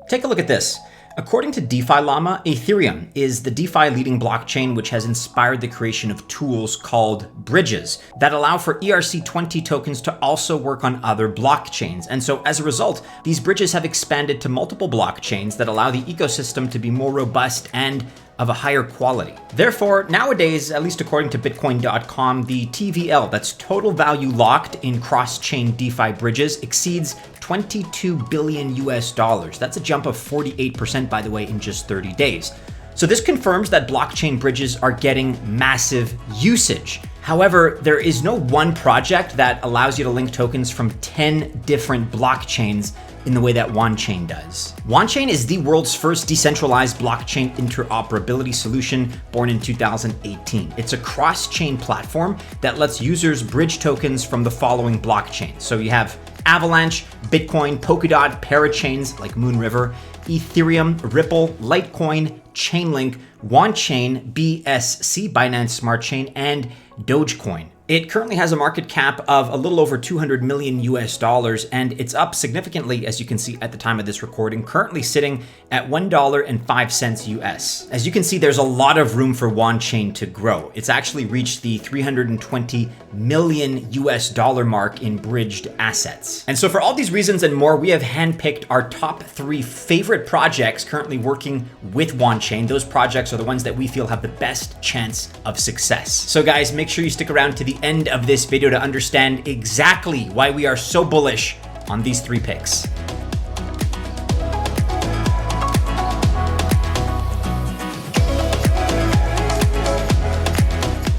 Take a look at this. According to DeFi Llama, Ethereum is the DeFi leading blockchain which has inspired the creation of tools called bridges that allow for ERC20 tokens to also work on other blockchains. And so as a result, these bridges have expanded to multiple blockchains that allow the ecosystem to be more robust and of a higher quality. Therefore, nowadays, at least according to Bitcoin.com, the TVL, that's total value locked in cross-chain DeFi bridges, exceeds 22 billion US dollars. That's a jump of 48%, by the way, in just 30 days. So this confirms that blockchain bridges are getting massive usage. However, there is no one project that allows you to link tokens from 10 different blockchains in the way that Wanchain does. Wanchain is the world's first decentralized blockchain interoperability solution born in 2018. It's a cross-chain platform that lets users bridge tokens from the following blockchains. So you have Avalanche, Bitcoin, Polkadot, parachains like Moonriver, Ethereum, Ripple, Litecoin, Chainlink, Wanchain, BSC, Binance Smart Chain, and Dogecoin. It currently has a market cap of a little over 200 million US dollars, and it's up significantly, as you can see at the time of this recording, currently sitting at $1.05 US. As you can see, there's a lot of room for Wanchain to grow. It's actually reached the 320 million US dollar mark in bridged assets. And so for all these reasons and more, we have handpicked our top 3 favorite projects currently working with Wanchain. Those projects are the ones that we feel have the best chance of success. So guys, make sure you stick around to the end of this video to understand exactly why we are so bullish on these 3 picks.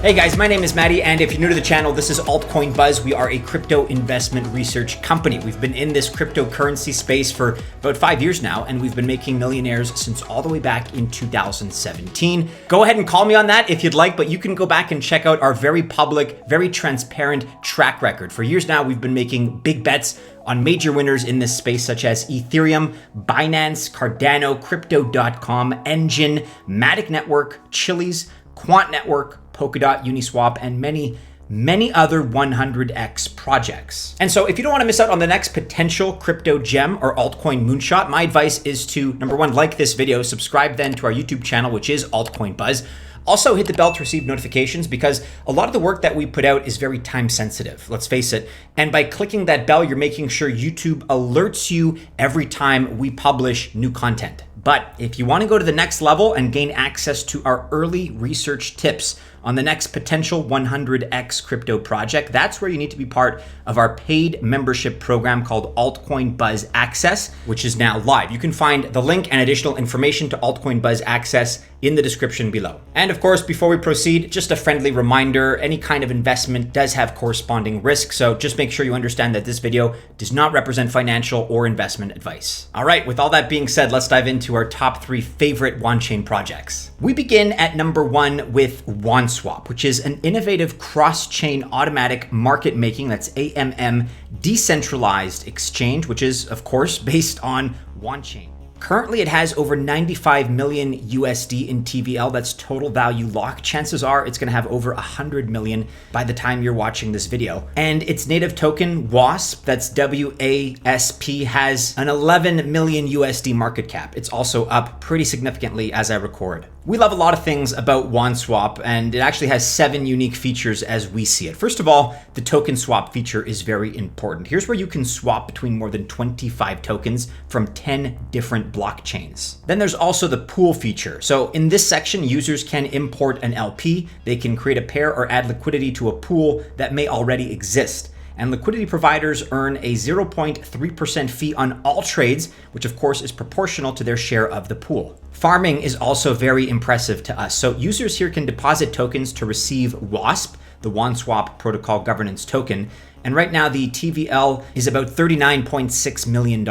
Hey guys, my name is Maddie, and if you're new to the channel, this is Altcoin Buzz. We are a crypto investment research company. We've been in this cryptocurrency space for about 5 years now, and we've been making millionaires since all the way back in 2017. Go ahead and call me on that if you'd like, but you can go back and check out our very public, very transparent track record. For years now, we've been making big bets on major winners in this space, such as Ethereum, Binance, Cardano, Crypto.com, Engine, Matic Network, Chiliz, Quant Network, Polkadot, Uniswap, and many other 100x projects. And so if you don't want to miss out on the next potential crypto gem or altcoin moonshot, my advice is to, number 1, like this video, subscribe then to our YouTube channel, which is Altcoin Buzz. Also hit the bell to receive notifications, because a lot of the work that we put out is very time sensitive, let's face it. And by clicking that bell, you're making sure YouTube alerts you every time we publish new content. But if you want to go to the next level and gain access to our early research tips on the next potential 100x crypto project, that's where you need to be part of our paid membership program called Altcoin Buzz Access, which is now live. You can find the link and additional information to Altcoin Buzz Access in the description below. And of course, before we proceed, just a friendly reminder, any kind of investment does have corresponding risk, so just make sure you understand that this video does not represent financial or investment advice. All right, with all that being said, let's dive into our top 3 favorite Wanchain projects. We begin at number 1 with Wanswap, which is an innovative cross-chain automatic market making, that's AMM, decentralized exchange, which is of course based on Wanchain. Currently, it has over 95 million USD in TVL. That's total value lock. Chances are it's going to have over 100 million by the time you're watching this video. And its native token, WASP, that's WASP, has an 11 million USD market cap. It's also up pretty significantly as I record. We love a lot of things about Wanswap, and it actually has 7 unique features as we see it. First of all, the token swap feature is very important. Here's where you can swap between more than 25 tokens from 10 different blockchains. Then there's also the pool feature. So in this section, users can import an LP, they can create a pair or add liquidity to a pool that may already exist. And liquidity providers earn a 0.3% fee on all trades, which of course is proportional to their share of the pool. Farming is also very impressive to us. So users here can deposit tokens to receive WASP, the Wanswap Protocol Governance Token. And right now the TVL is about $39.6 million.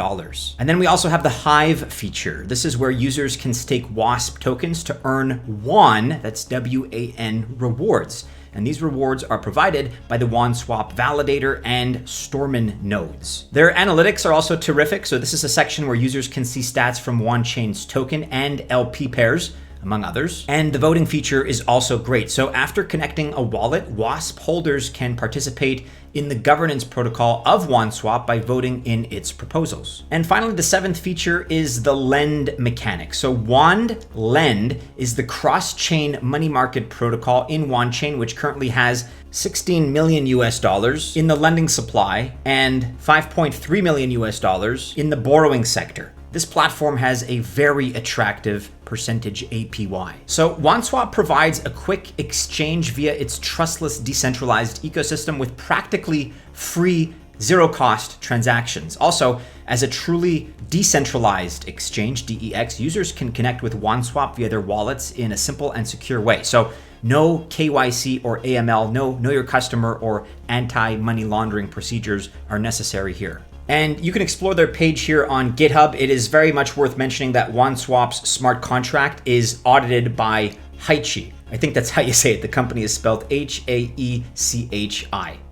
And then we also have the Hive feature. This is where users can stake WASP tokens to earn WAN, that's WAN rewards. And these rewards are provided by the Wanswap validator and Stormin nodes. Their analytics are also terrific. So this is a section where users can see stats from Wanchain's token and LP pairs. among others. And the voting feature is also great. So after connecting a wallet, WASP holders can participate in the governance protocol of WandSwap by voting in its proposals. And finally, the seventh feature is the lend mechanic. So Wand Lend is the cross-chain money market protocol in WandChain, which currently has 16 million US dollars in the lending supply and 5.3 million US dollars in the borrowing sector. This platform has a very attractive percentage APY. So WandSwap provides a quick exchange via its trustless decentralized ecosystem with practically free zero-cost transactions. Also, as a truly decentralized exchange, DEX, users can connect with WandSwap via their wallets in a simple and secure way. So no KYC or AML, no know your customer or anti-money laundering procedures are necessary here. And you can explore their page here on GitHub. It is very much worth mentioning that WandSwap's smart contract is audited by Haechi. I think that's how you say it. The company is spelled Haechi.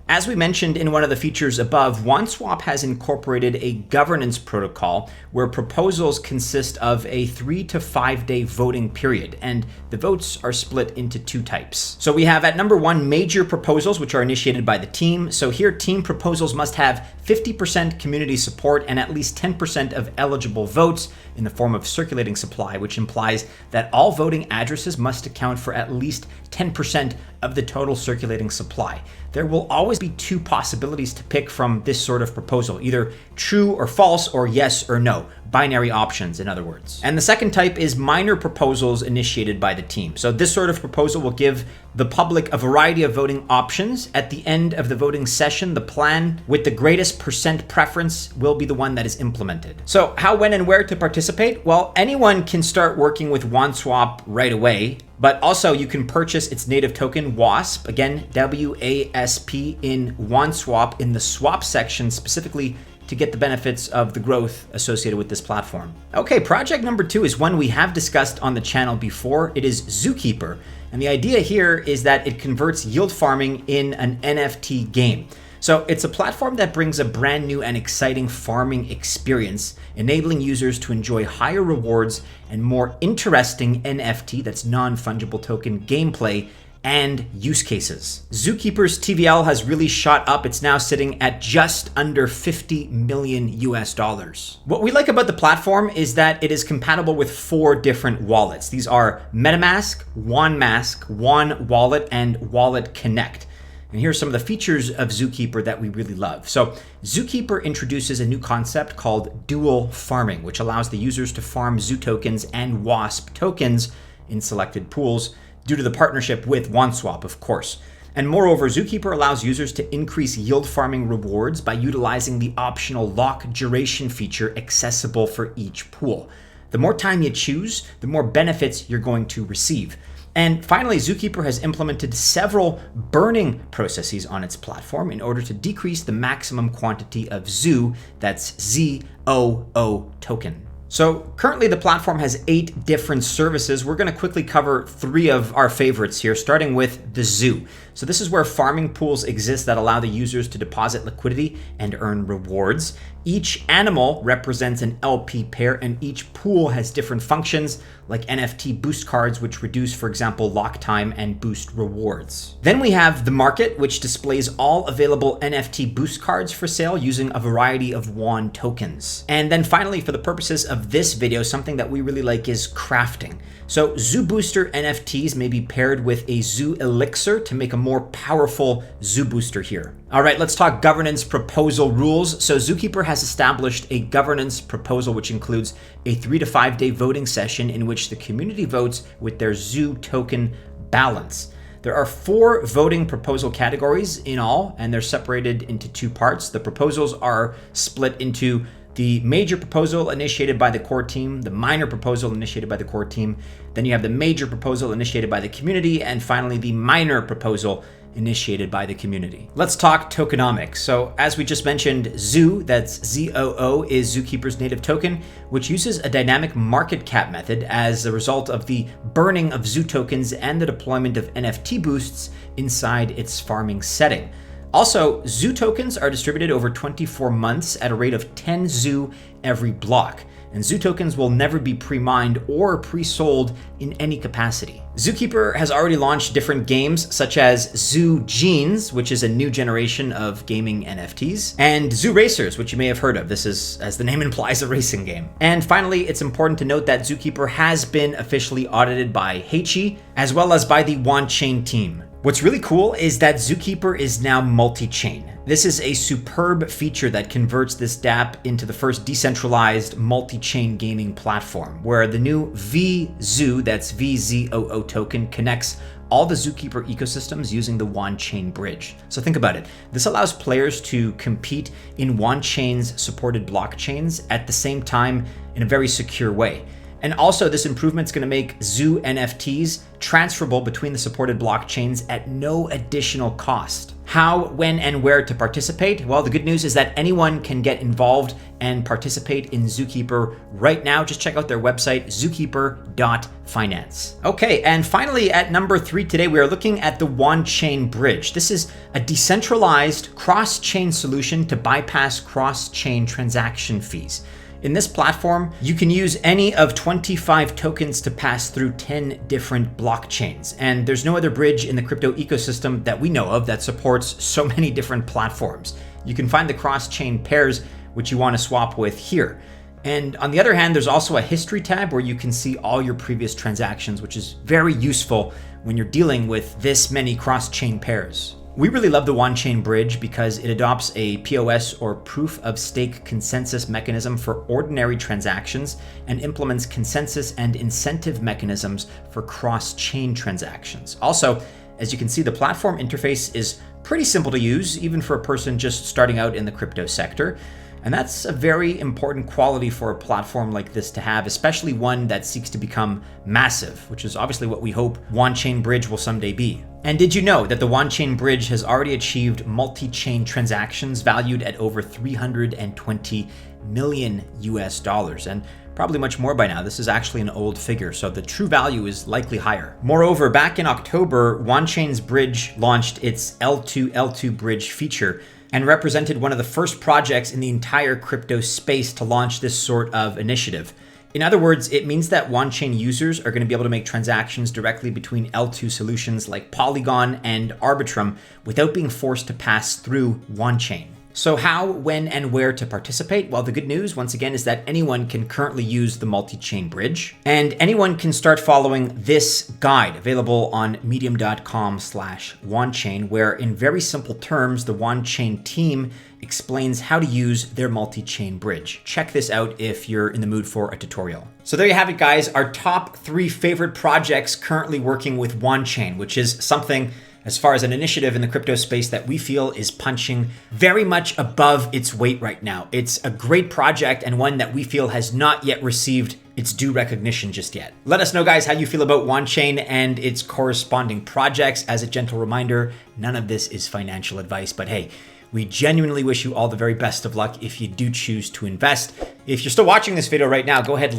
As we mentioned in one of the features above, WandSwap has incorporated a governance protocol where proposals consist of a 3 to 5 day voting period, and the votes are split into two types. So we have at number 1, major proposals, which are initiated by the team. So here, team proposals must have 50% community support and at least 10% of eligible votes in the form of circulating supply, which implies that all voting addresses must account for at least 10% of the total circulating supply. There will always be two possibilities to pick from this sort of proposal, either true or false or yes or no, binary options in other words. And the second type is minor proposals initiated by the team. So this sort of proposal will give the public a variety of voting options. At the end of the voting session, the plan with the greatest percent preference will be the one that is implemented. So how, when, and where to participate? Well, anyone can start working with WandSwap right away, but also you can purchase its native token, WASP, again, WASP, in WandSwap in the swap section specifically to get the benefits of the growth associated with this platform. Okay, project number 2 is one we have discussed on the channel before. It is Zookeeper. And the idea here is that it converts yield farming in an NFT game. So it's a platform that brings a brand new and exciting farming experience, enabling users to enjoy higher rewards and more interesting NFT, that's non-fungible token, gameplay and use cases. Zookeeper's TVL has really shot up. It's now sitting at just under 50 million US dollars. What we like about the platform is that it is compatible with 4 different wallets. These are MetaMask, WandMask, WandWallet, and Wallet Connect. And here are some of the features of Zookeeper that we really love. So Zookeeper introduces a new concept called dual farming, which allows the users to farm Zoo tokens and WASP tokens in selected pools due to the partnership with WandSwap, of course. And moreover, Zookeeper allows users to increase yield farming rewards by utilizing the optional lock duration feature accessible for each pool. The more time you choose, the more benefits you're going to receive. And finally, Zookeeper has implemented several burning processes on its platform in order to decrease the maximum quantity of Zoo, that's ZOO token. So currently the platform has 8 different services. We're going to quickly cover 3 of our favorites here, starting with the Zoo. So this is where farming pools exist that allow the users to deposit liquidity and earn rewards. Each animal represents an LP pair, and each pool has different functions like NFT boost cards, which reduce, for example, lock time and boost rewards. Then we have the market, which displays all available NFT boost cards for sale using a variety of WAND tokens. And then finally, for the purposes of this video, something that we really like is crafting. So Zoo Booster NFTs may be paired with a Zoo Elixir to make a more powerful Zoo Booster here. All right, let's talk governance proposal rules. So Zookeeper has established a governance proposal, which includes a 3 to 5 day voting session in which the community votes with their Zoo token balance. There are 4 voting proposal categories in all, and they're separated into 2 parts. The proposals are split into the major proposal initiated by the core team, the minor proposal initiated by the core team, then you have the major proposal initiated by the community, and finally the minor proposal initiated by the community. Let's talk tokenomics. So as we just mentioned, Zoo, that's ZOO, is Zookeeper's native token, which uses a dynamic market cap method as a result of the burning of Zoo tokens and the deployment of NFT boosts inside its farming setting. Also, Zoo tokens are distributed over 24 months at a rate of 10 Zoo every block. and Zoo tokens will never be pre-mined or pre-sold in any capacity. Zookeeper has already launched different games such as Zoo Genes, which is a new generation of gaming NFTs, and Zoo Racers, which you may have heard of. This is, as the name implies, a racing game. And finally, it's important to note that Zookeeper has been officially audited by Heichi, as well as by the Wanchain team. What's really cool is that Zookeeper is now multi-chain. This is a superb feature that converts this dApp into the first decentralized multi-chain gaming platform, where the new VZoo, that's VZOO token, connects all the Zookeeper ecosystems using the Wanchain bridge. So think about it. This allows players to compete in Wanchain's supported blockchains at the same time in a very secure way. And also, this improvement is going to make Zoo NFTs transferable between the supported blockchains at no additional cost. How, when, and where to participate? Well, the good news is that anyone can get involved and participate in Zookeeper right now. Just check out their website, zookeeper.finance. Okay, and finally, at number 3 today, we are looking at the Wanchain Bridge. This is a decentralized cross-chain solution to bypass cross-chain transaction fees. In this platform, you can use any of 25 tokens to pass through 10 different blockchains. And there's no other bridge in the crypto ecosystem that we know of that supports so many different platforms. You can find the cross-chain pairs which you want to swap with here. And on the other hand, there's also a history tab where you can see all your previous transactions, which is very useful when you're dealing with this many cross-chain pairs. We really love the Wanchain Bridge because it adopts a POS or proof of stake consensus mechanism for ordinary transactions and implements consensus and incentive mechanisms for cross-chain transactions. Also, as you can see, the platform interface is pretty simple to use, even for a person just starting out in the crypto sector. And that's a very important quality for a platform like this to have, especially one that seeks to become massive, which is obviously what we hope Wanchain Bridge will someday be. And did you know that the Wanchain Bridge has already achieved multi-chain transactions valued at over $320 million US, and probably much more by now. This is actually an old figure, so the true value is likely higher. Moreover, back in October, Wanchain's bridge launched its L2L2 bridge feature and represented one of the first projects in the entire crypto space to launch this sort of initiative. In other words, it means that Wanchain users are going to be able to make transactions directly between L2 solutions like Polygon and Arbitrum without being forced to pass through Wanchain. So how, when, and where to participate? Well, the good news, once again, is that anyone can currently use the multi-chain bridge, and anyone can start following this guide available on medium.com/Wanchain, where in very simple terms, the Wanchain team explains how to use their multi-chain bridge. Check this out if you're in the mood for a tutorial. So there you have it, guys, our top 3 favorite projects currently working with Wanchain, which is something as far as an initiative in the crypto space that we feel is punching very much above its weight right now. It's a great project and one that we feel has not yet received its due recognition just yet. Let us know, guys, how you feel about Wanchain and its corresponding projects. As a gentle reminder, none of this is financial advice, but hey, we genuinely wish you all the very best of luck if you do choose to invest. If you're still watching this video right now, go ahead,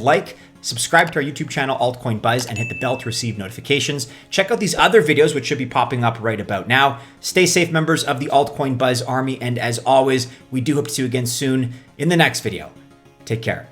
subscribe to our YouTube channel, Altcoin Buzz, and hit the bell to receive notifications. Check out these other videos, which should be popping up right about now. Stay safe, members of the Altcoin Buzz army, and as always, we do hope to see you again soon in the next video. Take care.